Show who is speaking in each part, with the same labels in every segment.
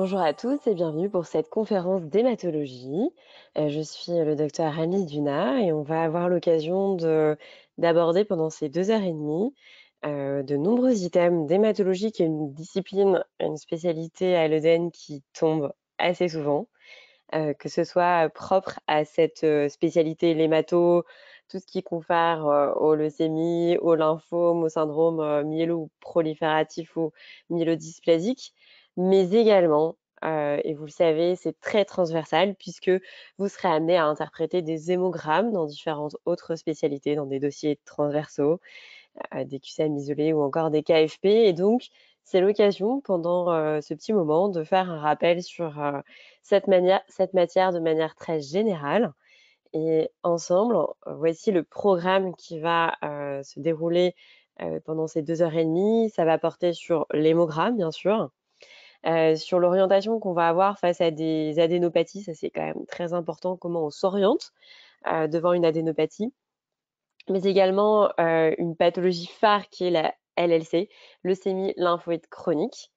Speaker 1: Bonjour à tous et bienvenue pour cette conférence d'hématologie. Je suis le docteur Alice Duna et on va avoir l'occasion d'aborder pendant ces 2 heures et demie de nombreux items d'hématologie, qui est une discipline, une spécialité à l'EDN qui tombe assez souvent, que ce soit propre à cette spécialité, l'hémato, tout ce qui confère aux leucémies, aux lymphomes, au syndrome myéloprolifératif ou myélodysplasique, mais également, et vous le savez, c'est très transversal puisque vous serez amené à interpréter des hémogrammes dans différentes autres spécialités, dans des dossiers transversaux, des QCM isolés ou encore des KFP. Et donc, c'est l'occasion pendant ce petit moment de faire un rappel sur cette matière de manière très générale. Et ensemble, voici le programme qui va se dérouler pendant ces 2 heures et demie. Ça va porter sur l'hémogramme, bien sûr, sur l'orientation qu'on va avoir face à des adénopathies. Ça, c'est quand même très important, comment on s'oriente devant une adénopathie, mais également une pathologie phare qui est la LLC, leucémie lymphoïde chronique.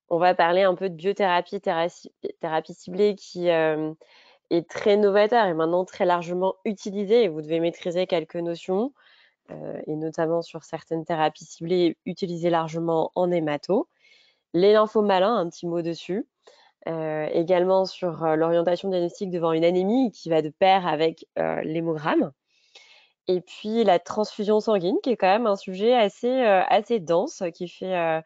Speaker 1: On va parler un peu de biothérapie, thérapie ciblée qui est très novateur et maintenant très largement utilisée, et vous devez maîtriser quelques notions, et notamment sur certaines thérapies ciblées utilisées largement en hémato. Les lymphomes malins, un petit mot dessus. Également sur l'orientation diagnostique devant une anémie qui va de pair avec l'hémogramme. Et puis la transfusion sanguine, qui est quand même un sujet assez dense, qui fait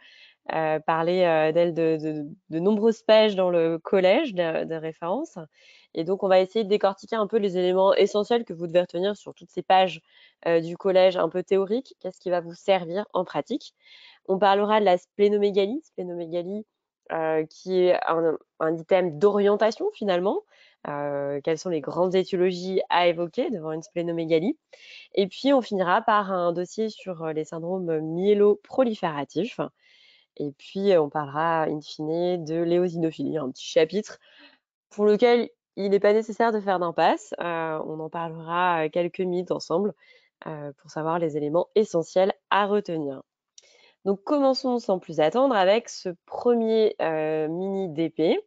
Speaker 1: parler d'elle de nombreuses pages dans le collège de référence. Et donc, on va essayer de décortiquer un peu les éléments essentiels que vous devez retenir sur toutes ces pages du collège un peu théoriques. Qu'est-ce qui va vous servir en pratique? On parlera de la splénomégalie qui est un item d'orientation finalement. Quelles sont les grandes étiologies à évoquer devant une splénomégalie? Et puis, on finira par un dossier sur les syndromes myéloprolifératifs. Et puis, on parlera in fine de l'éosinophilie, un petit chapitre pour lequel il n'est pas nécessaire de faire d'impasse. On en parlera quelques minutes ensemble pour savoir les éléments essentiels à retenir. Donc, commençons sans plus attendre avec ce premier mini DP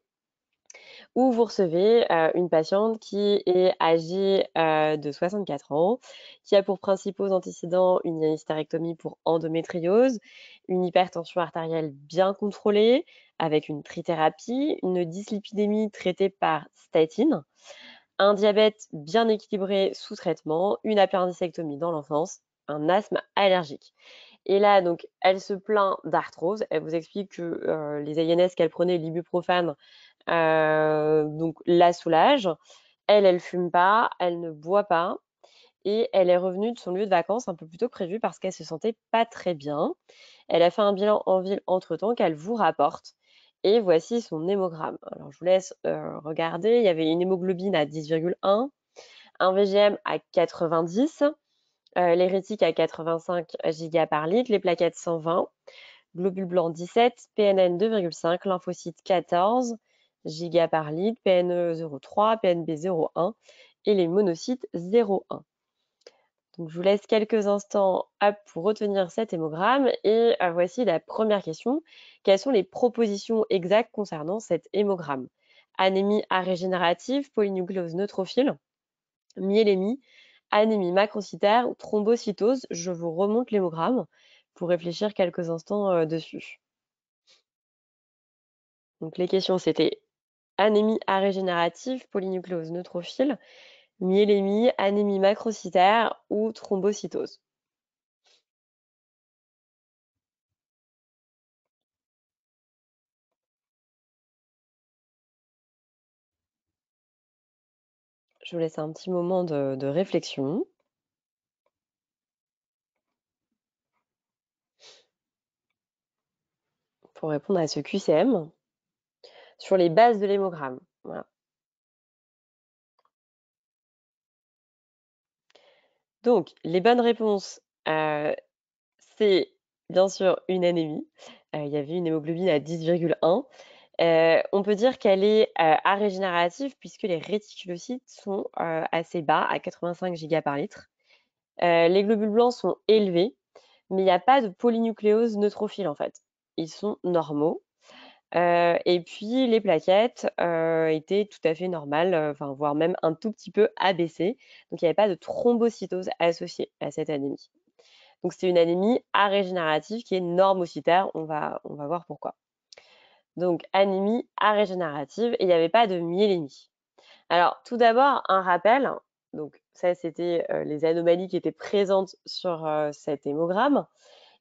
Speaker 1: où vous recevez une patiente qui est âgée de 64 ans, qui a pour principaux antécédents une hystérectomie pour endométriose, une hypertension artérielle bien contrôlée avec une trithérapie, une dyslipidémie traitée par statine, un diabète bien équilibré sous traitement, une appendicectomie dans l'enfance, un asthme allergique. Et là, donc, elle se plaint d'arthrose. Elle vous explique que les INS qu'elle prenait, l'ibuprofane, donc la soulage. Elle fume pas, elle ne boit pas et elle est revenue de son lieu de vacances un peu plus tôt que prévu parce qu'elle se sentait pas très bien. Elle a fait un bilan en ville entre-temps qu'elle vous rapporte, et voici son hémogramme. Alors je vous laisse regarder. Il y avait une hémoglobine à 10,1, un VGM à 90, l'hérétique à 85 giga par litre, les plaquettes 120, globules blancs 17, PNN 2,5, lymphocytes 14 giga par litre, PNE 0,3, PNB 0,1 et les monocytes 0,1. Donc, je vous laisse quelques instants pour retenir cet hémogramme et voici la première question. Quelles sont les propositions exactes concernant cet hémogramme? Anémie arégénérative, polynucléose neutrophile, myélémie, anémie macrocytaire ou thrombocytose? Je vous remonte l'hémogramme pour réfléchir quelques instants dessus. Donc les questions, c'était anémie arégénérative, polynucléose neutrophile, myélémie, anémie macrocytaire ou thrombocytose. Je vous laisse un petit moment de réflexion pour répondre à ce QCM sur les bases de l'hémogramme. Voilà. Donc, les bonnes réponses, c'est bien sûr une anémie. Il y avait une hémoglobine à 10,1. On peut dire qu'elle est arégénérative puisque les réticulocytes sont assez bas, à 85 giga par litre. Les globules blancs sont élevés, mais il n'y a pas de polynucléose neutrophile en fait. Ils sont normaux. Et puis les plaquettes, étaient tout à fait normales, enfin, voire même un tout petit peu abaissées. Donc il n'y avait pas de thrombocytose associée à cette anémie. Donc c'est une anémie arégénérative qui est normocytaire, on va voir pourquoi. Donc anémie arégénérative et il n'y avait pas de myélémie. Alors tout d'abord, un rappel, donc ça c'était, les anomalies qui étaient présentes sur, cet hémogramme.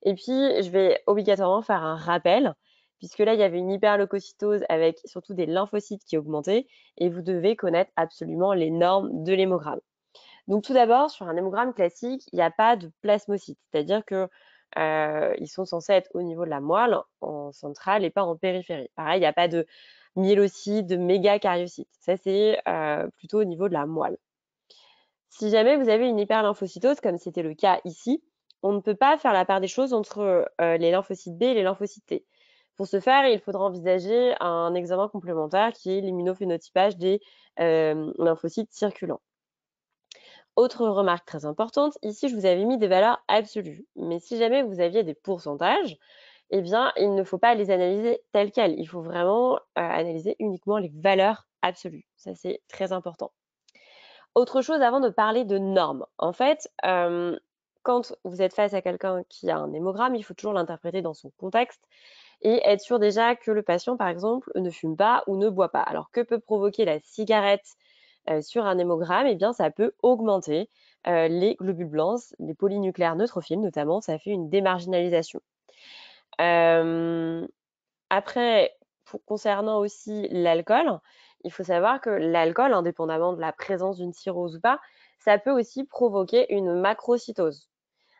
Speaker 1: Et puis, je vais obligatoirement faire un rappel, puisque là, il y avait une hyperleucocytose avec surtout des lymphocytes qui augmentaient, et vous devez connaître absolument les normes de l'hémogramme. Donc, tout d'abord, sur un hémogramme classique, il n'y a pas de plasmocytes, c'est-à-dire que ils sont censés être au niveau de la moelle, en centrale et pas en périphérie. Pareil, il n'y a pas de myélocytes, de mégacariocytes. Ça, c'est plutôt au niveau de la moelle. Si jamais vous avez une hyperlymphocytose, comme c'était le cas ici, on ne peut pas faire la part des choses entre les lymphocytes B et les lymphocytes T. Pour ce faire, il faudra envisager un examen complémentaire qui est l'immunophénotypage des lymphocytes circulants. Autre remarque très importante, ici je vous avais mis des valeurs absolues, mais si jamais vous aviez des pourcentages, eh bien il ne faut pas les analyser telles quelles, il faut vraiment analyser uniquement les valeurs absolues. Ça c'est très important. Autre chose avant de parler de normes. En fait, quand vous êtes face à quelqu'un qui a un hémogramme, il faut toujours l'interpréter dans son contexte et être sûr déjà que le patient, par exemple, ne fume pas ou ne boit pas. Alors, que peut provoquer la cigarette sur un hémogramme? Eh bien, ça peut augmenter les globules blancs, les polynucléaires neutrophiles notamment, ça fait une démarginalisation. Euh, Après, concernant aussi l'alcool, il faut savoir que l'alcool, indépendamment de la présence d'une cirrhose ou pas, ça peut aussi provoquer une macrocytose,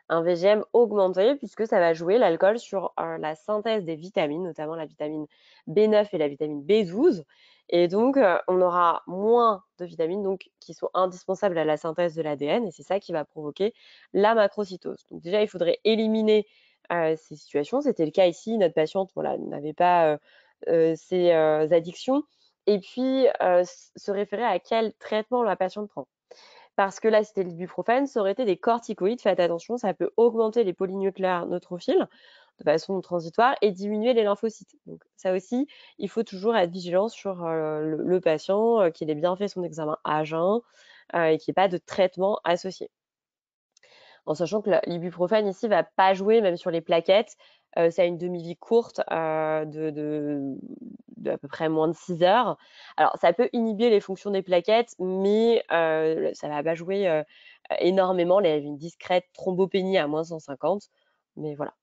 Speaker 1: un VGM augmenté, puisque ça va jouer l'alcool sur la synthèse des vitamines, notamment la vitamine B9 et la vitamine B12. Et donc, on aura moins de vitamines donc, qui sont indispensables à la synthèse de l'ADN, et c'est ça qui va provoquer la macrocytose. Donc déjà, il faudrait éliminer ces situations. C'était le cas ici, notre patiente voilà, n'avait pas ces addictions. Et puis, se référer à quel traitement la patiente prend. Parce que là, c'était l'ibuprofène, ça aurait été des corticoïdes. Faites attention, ça peut augmenter les polynucléaires neutrophiles de façon transitoire et diminuer les lymphocytes. Donc ça aussi, il faut toujours être vigilant sur le patient, qu'il ait bien fait son examen à jeun et qu'il n'y ait pas de traitement associé. En sachant que l'ibuprofène ici va pas jouer même sur les plaquettes. Ça a une demi-vie courte de à peu près moins de 6 heures. Alors ça peut inhiber les fonctions des plaquettes, mais ça va pas jouer énormément. Il y a une discrète thrombopénie à -150, mais voilà.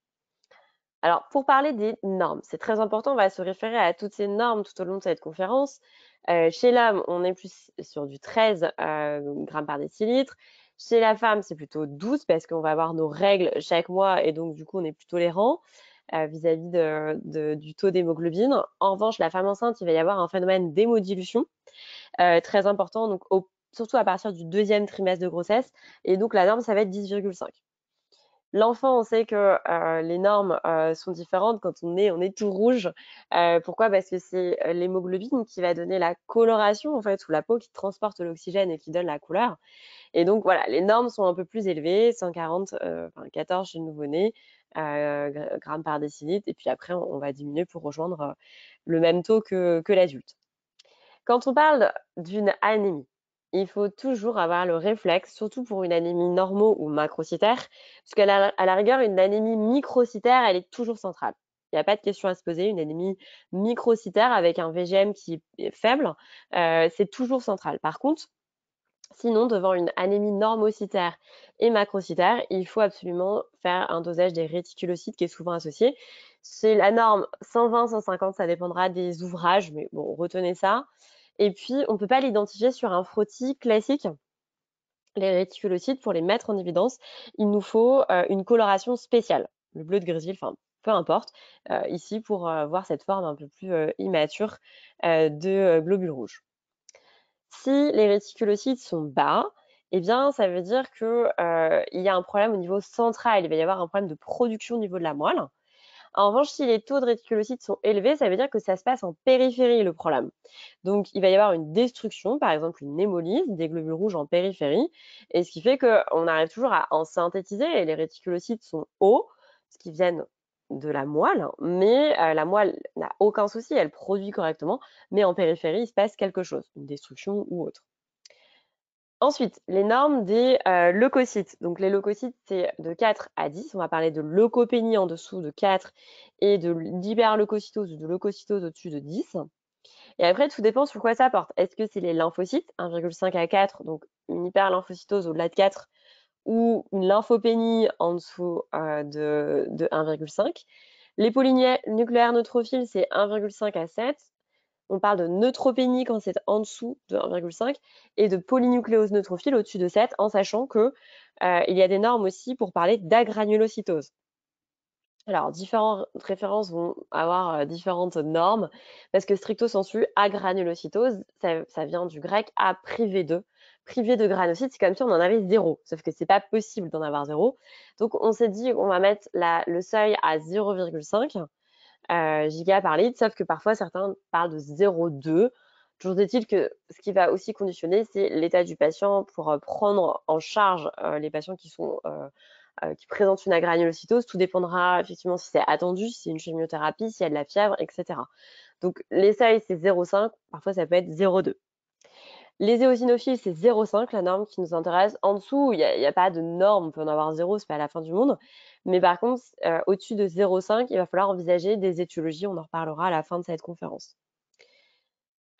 Speaker 1: Alors pour parler des normes, c'est très important, on va se référer à toutes ces normes tout au long de cette conférence. Chez l'homme, on est plus sur du 13 grammes par décilitre. Chez la femme, c'est plutôt 12 parce qu'on va avoir nos règles chaque mois et donc du coup, on est plus tolérant vis-à-vis du taux d'hémoglobine. En revanche, la femme enceinte, il va y avoir un phénomène d'hémodilution très important, donc surtout à partir du deuxième trimestre de grossesse. Et donc la norme, ça va être 10,5. L'enfant, on sait que les normes sont différentes. Quand on est tout rouge. Pourquoi? Parce que c'est l'hémoglobine qui va donner la coloration, en fait, ou la peau qui transporte l'oxygène et qui donne la couleur. Et donc voilà, les normes sont un peu plus élevées, 140, enfin 14 chez le nouveau-né, grammes par décilitre. Et puis après, on va diminuer pour rejoindre le même taux que l'adulte. Quand on parle d'une anémie, il faut toujours avoir le réflexe, surtout pour une anémie normo ou macrocytaire, parce qu'à la rigueur, une anémie microcytaire, elle est toujours centrale. Il n'y a pas de question à se poser. Une anémie microcytaire avec un VGM qui est faible, c'est toujours central. Par contre, sinon, devant une anémie normocytaire et macrocytaire, il faut absolument faire un dosage des réticulocytes qui est souvent associé. C'est la norme 120-150, ça dépendra des ouvrages, mais bon, retenez ça. Et puis, on ne peut pas l'identifier sur un frottis classique, les réticulocytes, pour les mettre en évidence. Il nous faut une coloration spéciale, le bleu de grésil, enfin, peu importe, ici pour voir cette forme un peu plus immature de globules rouges. Si les réticulocytes sont bas, eh bien, ça veut dire que, il y a un problème au niveau central. Il va y avoir un problème de production au niveau de la moelle. En revanche, si les taux de réticulocytes sont élevés, ça veut dire que ça se passe en périphérie, le problème. Donc, il va y avoir une destruction, par exemple une hémolyse des globules rouges en périphérie, et ce qui fait qu'on arrive toujours à en synthétiser et les réticulocytes sont hauts, ce qui viennent de la moelle, mais la moelle n'a aucun souci, elle produit correctement, mais en périphérie, il se passe quelque chose, une destruction ou autre. Ensuite, les normes des leucocytes. Donc les leucocytes, c'est de 4 à 10. On va parler de leucopénie en dessous de 4 et d'hyperleucocytose ou de leucocytose au-dessus de 10. Et après, tout dépend sur quoi ça porte. Est-ce que c'est les lymphocytes, 1,5 à 4, donc une hyperlymphocytose au-delà de 4, ou une lymphopénie en dessous de 1,5. Les polynucléaires neutrophiles, c'est 1,5 à 7. On parle de neutropénie quand c'est en dessous de 1,5 et de polynucléose neutrophile au-dessus de 7, en sachant que il y a des normes aussi pour parler d'agranulocytose. Alors, différentes références vont avoir différentes normes, parce que stricto sensu, agranulocytose, ça vient du grec à priver de. Priver de granulocytes, c'est comme si on en avait zéro, sauf que c'est pas possible d'en avoir zéro. Donc, on s'est dit qu'on va mettre le seuil à 0,5 giga par litre, sauf que parfois certains parlent de 0,2. Toujours est-il que ce qui va aussi conditionner, c'est l'état du patient pour prendre en charge les patients qui présentent une agranulocytose. Tout dépendra effectivement si c'est attendu, si c'est une chimiothérapie, s'il y a de la fièvre, etc. Donc les seuils, c'est 0,5, parfois ça peut être 0,2. Les éosinophiles, c'est 0,5, la norme qui nous intéresse. En dessous, il y a pas de norme, on peut en avoir 0, c'est pas la fin du monde. Mais par contre, au-dessus de 0,5, il va falloir envisager des étiologies, on en reparlera à la fin de cette conférence.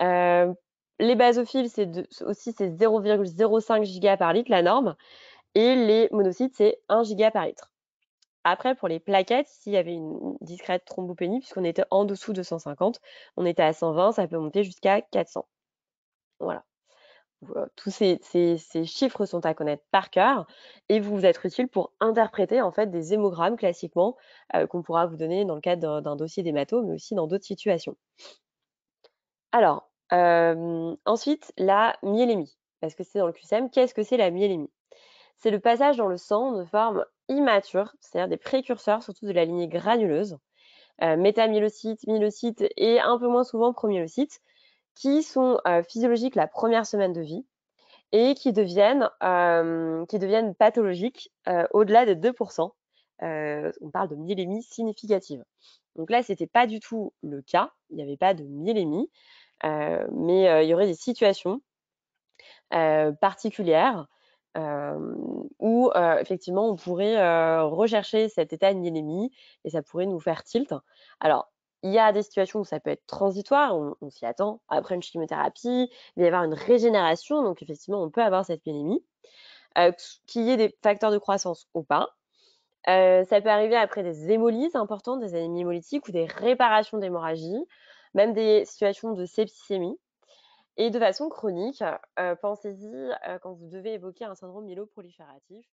Speaker 1: Heu, les basophiles, c'est 0,05 giga par litre, la norme, et les monocytes, c'est 1 giga par litre. Après, pour les plaquettes, s'il y avait une discrète thrombopénie, puisqu'on était en dessous de 150, on était à 120, ça peut monter jusqu'à 400. Voilà. Tous ces chiffres sont à connaître par cœur et vous être utiles pour interpréter, en fait, des hémogrammes classiquement, qu'on pourra vous donner dans le cadre d'un dossier d'hémato, mais aussi dans d'autres situations. Alors, ensuite, la myélémie, parce que c'est dans le QCM. Qu'est-ce que c'est la myélémie? C'est le passage dans le sang de formes immatures, c'est-à-dire des précurseurs, surtout de la lignée granuleuse, métamyélocytes, myélocytes et un peu moins souvent promyélocytes, qui sont physiologiques la première semaine de vie et qui deviennent pathologiques au-delà de 2. On parle de myélémie significative. Donc là, c'était pas du tout le cas, il n'y avait pas de myélémie, mais il y aurait des situations particulières, où effectivement on pourrait rechercher cet état de myélémie et ça pourrait nous faire tilt. Alors, il y a des situations où ça peut être transitoire, on s'y attend. Après une chimiothérapie, il va y avoir une régénération, donc effectivement on peut avoir cette myélémie, qu'il y ait des facteurs de croissance ou pas. Ça peut arriver après des hémolyses importantes, des anémies hémolytiques ou des réparations d'hémorragie, même des situations de septicémie. Et de façon chronique, pensez-y, quand vous devez évoquer un syndrome myéloprolifératif.